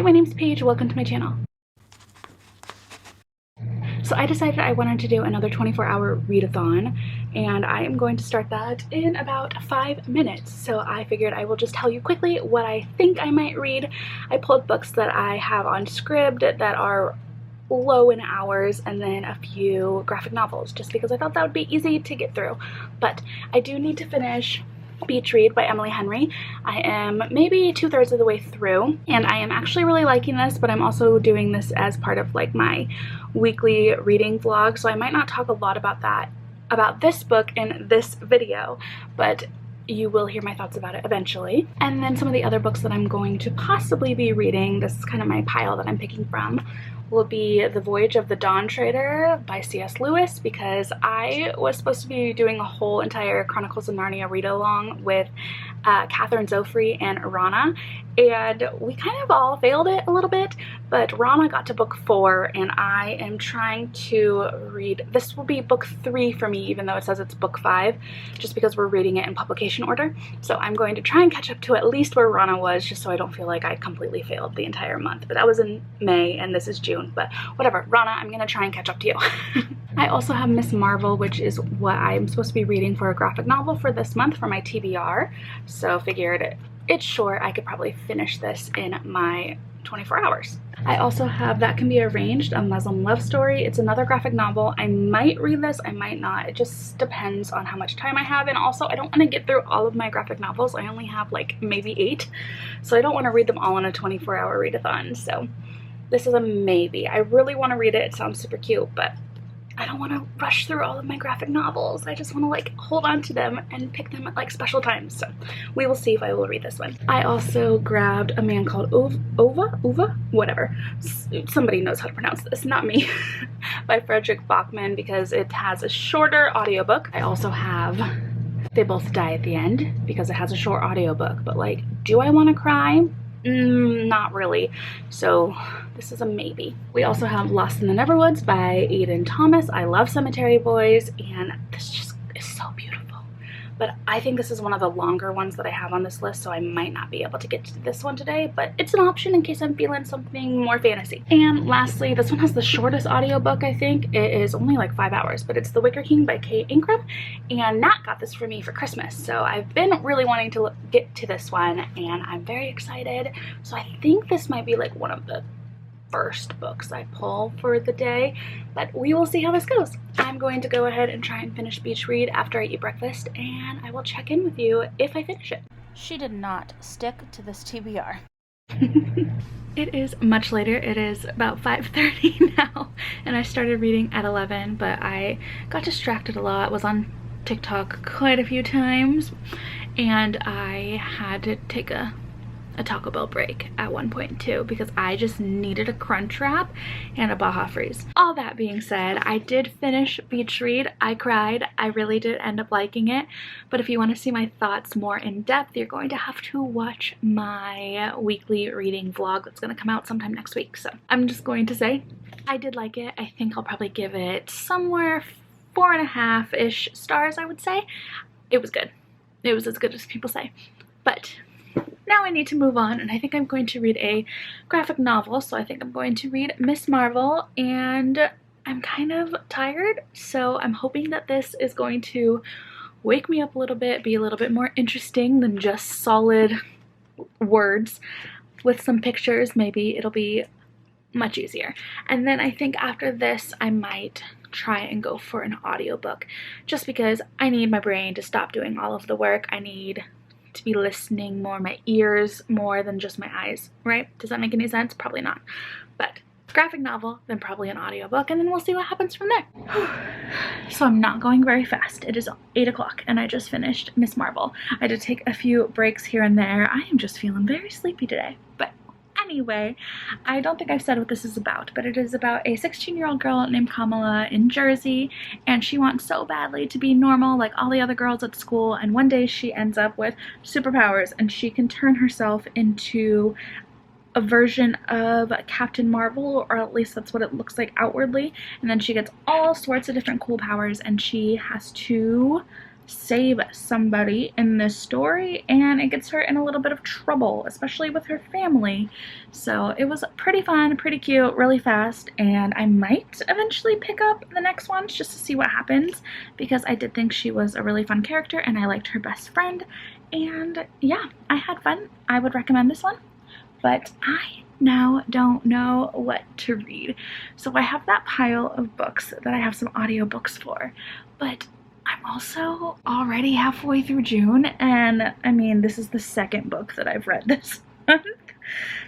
Hi, my name's Paige. Welcome to my channel. So I decided I wanted to do another 24-hour readathon, and I am going to start that in about 5 minutes. So I figured I will just tell you quickly what I think I might read. I pulled books that I have on Scribd that are low in hours, and then a few graphic novels, just because I thought that would be easy to get through. But I do need to finish Beach Read by Emily Henry. I am maybe 2/3 of the way through, and I am actually really liking this, but I'm also doing this as part of like my weekly reading vlog, so I might not talk a lot about this book in this video, but you will hear my thoughts about it eventually. And then some of the other books that I'm going to possibly be reading, this is kind of my pile that I'm picking from, will be The Voyage of the Dawn Treader by C.S. Lewis, because I was supposed to be doing a whole entire Chronicles of Narnia read-along with Catherine Zofri and Rana, and we kind of all failed it a little bit, but Rana got to book 4, and I am trying to read, this will be book 3 for me, even though it says it's book 5, just because we're reading it in publication order. So I'm going to try and catch up to at least where Rana was, just so I don't feel like I completely failed the entire month. But that was in May, and this is June, but whatever. Rana, I'm gonna try and catch up to you. I also have Miss Marvel, which is what I'm supposed to be reading for a graphic novel for this month for my TBR. So figured it's short, I could probably finish this in my 24 hours. I also have That Can Be Arranged, a Muslim love story. It's another graphic novel. I might read this, I might not. It just depends on how much time I have, and also I don't want to get through all of my graphic novels. I only have like maybe 8, so I don't want to read them all in a 24-hour readathon. So this is a maybe. I really want to read it. It sounds super cute, but I don't want to rush through all of my graphic novels. I just want to like hold on to them and pick them at like special times. So we will see if I will read this one. I also grabbed A Man Called Ova, whatever. Somebody knows how to pronounce this, not me, by Frederick Bachman, because it has a shorter audiobook. I also have They Both Die at the End, because it has a short audiobook, but like, do I want to cry? Not really, so this is a maybe. We also have Lost in the Neverwoods by Aidan Thomas. I love Cemetery Boys, and this just is so beautiful. But I think this is one of the longer ones that I have on this list, so I might not be able to get to this one today, but it's an option in case I'm feeling something more fantasy. And lastly, this one has the shortest audiobook, I think. It is only like 5 hours, but it's The Wicker King by Kate Ingram, and Nat got this for me for Christmas, so I've been really wanting to get to this one, and I'm very excited. So I think this might be like one of the first books I pull for the day, but we will see how this goes. I'm going to go ahead and try and finish Beach Read after I eat breakfast, and I will check in with you if I finish it. She did not stick to this TBR. It is much later. It is about 5:30 now, and I started reading at 11, but I got distracted a lot. I was on TikTok quite a few times, and I had to take a Taco Bell break at one point too, because I just needed a crunch wrap and a Baja Freeze. All that being said, I did finish Beach Read. I cried. I really did end up liking it, but if you want to see my thoughts more in depth, you're going to have to watch my weekly reading vlog that's going to come out sometime next week. So I'm just going to say I did like it. I think I'll probably give it somewhere 4.5-ish stars, I would say. It was good. It was as good as people say. But now I need to move on, and I think I'm going to read a graphic novel, so I think I'm going to read Miss Marvel, and I'm kind of tired, so I'm hoping that this is going to wake me up a little bit, be a little bit more interesting than just solid words. With some pictures, maybe it'll be much easier. And then I think after this, I might try and go for an audiobook, just because I need my brain to stop doing all of the work. I need to be listening more, my ears more than just my eyes, right? Does that make any sense? Probably not. But graphic novel, then probably an audiobook, and then we'll see what happens from there. So I'm not going very fast. It is 8 o'clock, and I just finished Miss Marvel. I did take a few breaks here and there. I am just feeling very sleepy today, but anyway, I don't think I've said what this is about, but it is about a 16-year-old girl named Kamala in Jersey, and she wants so badly to be normal like all the other girls at school, and one day she ends up with superpowers, and she can turn herself into a version of Captain Marvel, or at least that's what it looks like outwardly, and then she gets all sorts of different cool powers, and she has to save somebody in this story, and it gets her in a little bit of trouble, especially with her family. So it was pretty fun, pretty cute, really fast, and I might eventually pick up the next ones just to see what happens, because I did think she was a really fun character and I liked her best friend. And yeah, I had fun. I would recommend this one, but I now don't know what to read. So I have that pile of books that I have some audiobooks for, but I'm also already halfway through June, and I mean, this is the second book that I've read this month.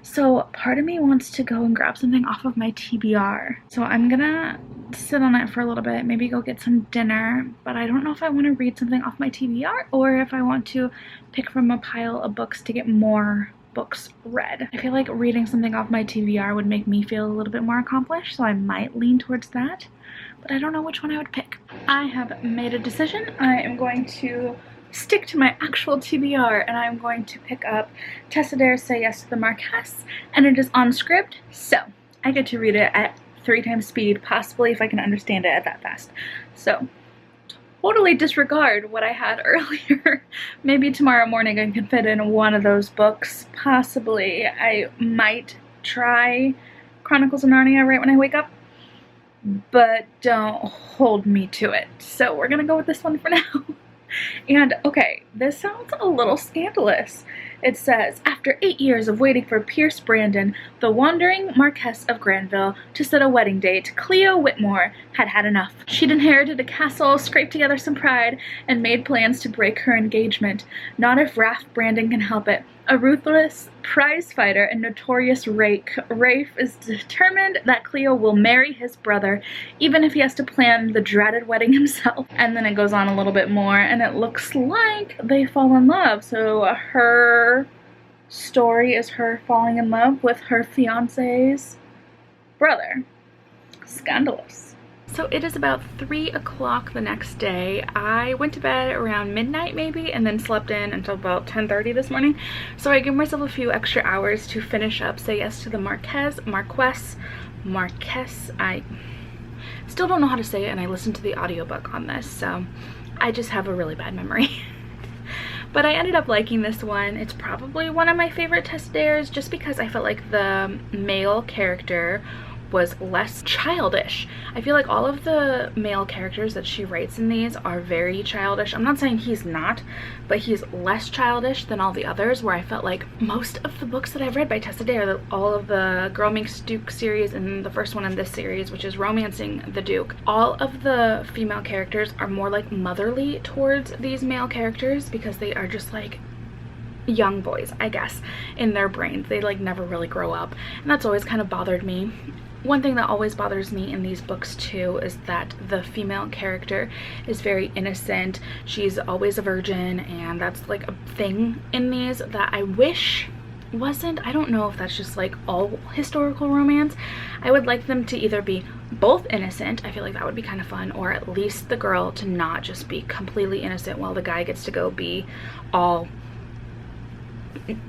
So part of me wants to go and grab something off of my TBR. So I'm gonna sit on it for a little bit, maybe go get some dinner, but I don't know if I want to read something off my TBR or if I want to pick from a pile of books to get more books read. I feel like reading something off my TBR would make me feel a little bit more accomplished, so I might lean towards that, but I don't know which one I would pick. I have made a decision. I am going to stick to my actual TBR, and I'm going to pick up Tessa Dares Say Yes to the Marquess, and it is on script, so I get to read it at 3 times speed, possibly, if I can understand it at that fast. So totally disregard what I had earlier. Maybe tomorrow morning I can fit in one of those books, possibly. I might try Chronicles of Narnia right when I wake up, but don't hold me to it. So we're gonna go with this one for now. And okay, this sounds a little scandalous. It says, after 8 years of waiting for Pierce Brandon, the wandering Marquess of Granville, to set a wedding date, Cleo Whitmore had had enough. She'd inherited a castle, scraped together some pride, and made plans to break her engagement. Not if Rafe Brandon can help it. A ruthless prize fighter and notorious rake, Rafe is determined that Cleo will marry his brother, even if he has to plan the dreaded wedding himself. And then it goes on a little bit more, and it looks like they fall in love. So her story is her falling in love with her fiance's brother. Scandalous. So it is about 3 o'clock the next day. I went to bed around midnight maybe, and then slept in until about 10:30 this morning. So I give myself a few extra hours to finish up Say Yes to the Marquess. I still don't know how to say it, and I listened to the audiobook on this, so I just have a really bad memory. But I ended up liking this one. It's probably one of my favorite Tessa Dares, just because I felt like the male character was less childish. I feel like all of the male characters that she writes in these are very childish. I'm not saying he's not, but he's less childish than all the others, where I felt like most of the books that I've read by Tessa Dares, all of the Girl Makes Duke series and the first one in this series, which is Romancing the Duke, all of the female characters are more like motherly towards these male characters, because they are just like young boys, I guess, in their brains. They like never really grow up, and that's always kind of bothered me. One thing that always bothers me in these books too is that the female character is very innocent. She's always a virgin, and that's like a thing in these that I wish wasn't. I don't know if that's just like all historical romance. I would like them to either be both innocent, I feel like that would be kind of fun, or at least the girl to not just be completely innocent while the guy gets to go be all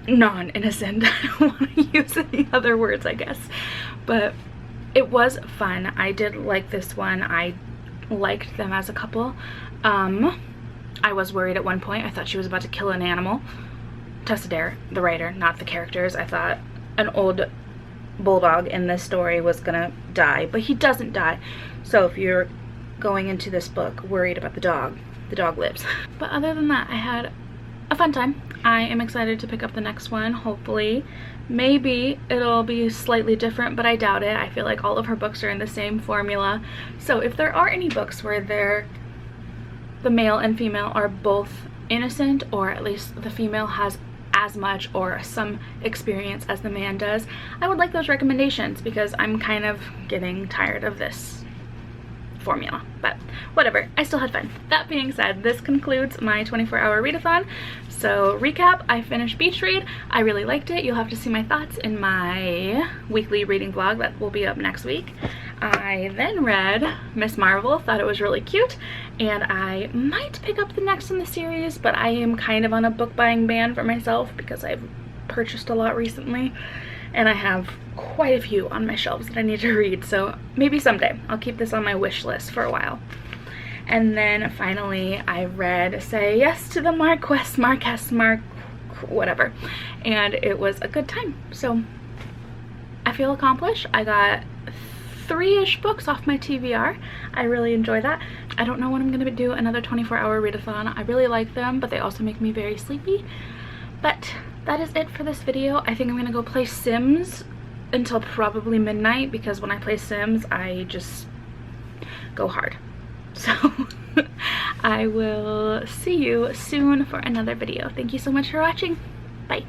non-innocent. I don't want to use any other words, I guess, but it was fun. I did like this one. I liked them as a couple. I was worried at one point. I thought she was about to kill an animal. Tessa Dares, the writer, not the characters. I thought an old bulldog in this story was gonna die, but he doesn't die. So if you're going into this book worried about the dog lives. But other than that, I had a fun time. I am excited to pick up the next one, hopefully. Maybe it'll be slightly different, but I doubt it. I feel like all of her books are in the same formula. So if there are any books where the male and female are both innocent, or at least the female has as much or some experience as the man does, I would like those recommendations, because I'm kind of getting tired of this formula, but whatever, I still had fun. That being said, this concludes my 24-hour readathon. So recap, I finished Beach Read. I really liked it. You'll have to see my thoughts in my weekly reading vlog that will be up next week. I then read Miss Marvel, thought it was really cute, and I might pick up the next in the series, but I am kind of on a book buying ban for myself because I've purchased a lot recently, and I have quite a few on my shelves that I need to read, so maybe someday. I'll keep this on my wish list for a while. And then finally I read Say Yes to the Marquess, whatever, and it was a good time. So I feel accomplished. I got 3-ish books off my TBR. I really enjoy that. I don't know when I'm gonna do another 24-hour readathon. I really like them, but they also make me very sleepy. But that is it for this video. I think I'm gonna go play Sims until probably midnight, because when I play Sims I just go hard. So I will see you soon for another video. Thank you so much for watching. Bye.